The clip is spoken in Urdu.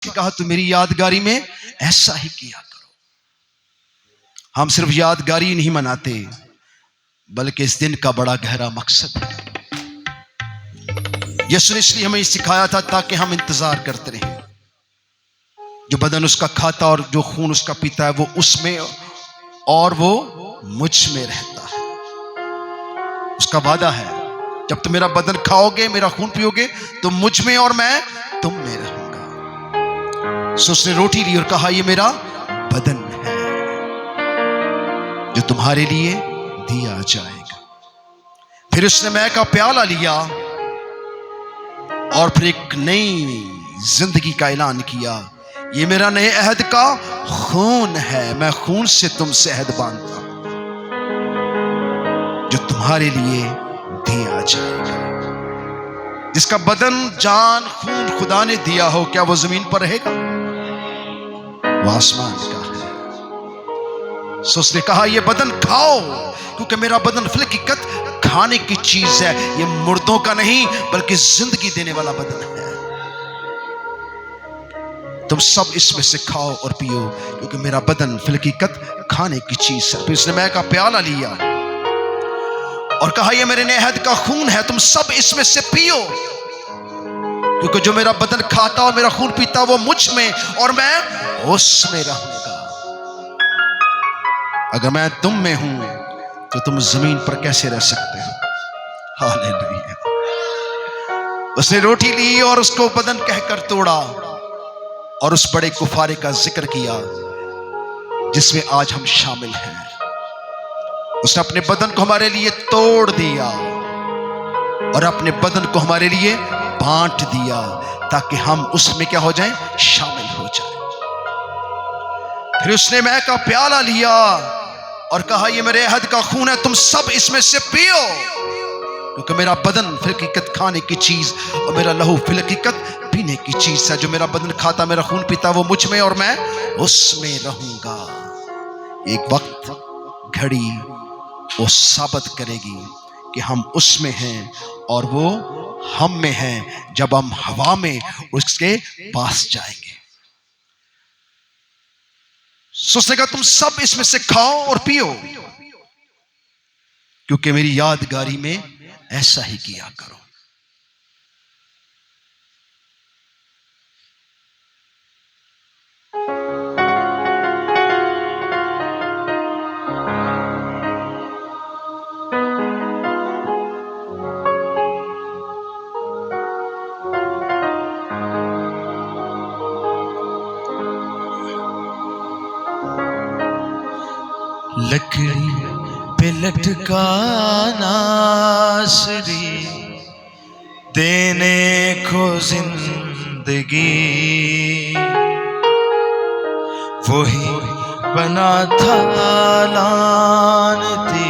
کہ کہا تو میری یادگاری میں ایسا ہی کیا کرو۔ ہم صرف یادگاری نہیں مناتے بلکہ اس دن کا بڑا گہرا مقصد ہے۔ یسوع نے اس لیے ہمیں سکھایا تھا تاکہ ہم انتظار کرتے رہیں۔ جو بدن اس کا کھاتا اور جو خون اس کا پیتا ہے وہ اس میں اور وہ مجھ میں رہتا ہے۔ اس کا وعدہ ہے جب تم میرا بدن کھاؤ گے میرا خون پیو گے تو مجھ میں اور میں تم میں رہوں گا۔ سو اس نے روٹی لی اور کہا یہ میرا بدن ہے جو تمہارے لیے دیا جائے گا۔ پھر اس نے مے کا پیالہ لیا اور پھر ایک نئی زندگی کا اعلان کیا، یہ میرا نئے عہد کا خون ہے، میں خون سے تم سے عہد باندھتا ہوں جو تمہارے لیے دیا جائے گا۔ جس کا بدن جان خون خدا نے دیا ہو کیا وہ زمین پر رہے گا؟ وہ آسمان کا ہے۔ سو اس نے کہا یہ بدن کھاؤ کیونکہ میرا بدن فی الحقیقت کھانے کی چیز ہے، یہ مردوں کا نہیں بلکہ زندگی دینے والا بدن ہے۔ تم سب اس میں سے کھاؤ اور پیو کیونکہ میرا بدن فی الحقیقت کھانے کی چیز ہے۔ پھر اس نے مے کا پیالہ لیا اور کہا یہ میرے نئے عہد کا خون ہے، تم سب اس میں سے پیو کیونکہ جو میرا بدن کھاتا اور میرا خون پیتا وہ مجھ میں اور میں اس میں رہوں گا۔ اگر میں تم میں ہوں تو تم زمین پر کیسے رہ سکتے ہو؟ ہاللیلویہ۔ اس نے روٹی لی اور اس کو بدن کہہ کر توڑا اور اس بڑے کفارے کا ذکر کیا جس میں آج ہم شامل ہیں۔ اس نے اپنے بدن کو ہمارے لیے توڑ دیا اور اپنے بدن کو ہمارے لیے بانٹ دیا تاکہ ہم اس میں کیا ہو جائیں؟ شامل ہو جائیں۔ پھر اس نے مے کا پیالہ لیا اور کہا یہ میرے عہد کا خون ہے، تم سب اس میں سے پیو کیونکہ میرا بدن فی الحقیقت کھانے کی چیز اور میرا لہو فی الحقیقت پینے کی چیز ہے۔ جو میرا بدن کھاتا میرا خون پیتا وہ مجھ میں اور میں اس میں رہوں گا۔ ایک وقت گھڑی وہ ثابت کرے گی کہ ہم اس میں ہیں اور وہ ہم میں ہیں جب ہم ہوا میں اس کے پاس جائیں گے۔ سوچنے کا تم سب اس میں سے کھاؤ اور پیو کیونکہ میری یادگاری میں ایسا ہی کیا کرو۔ لکڑی پہ لٹکا ناصری دینے کو زندگی، وہی بنا تھا لعنتی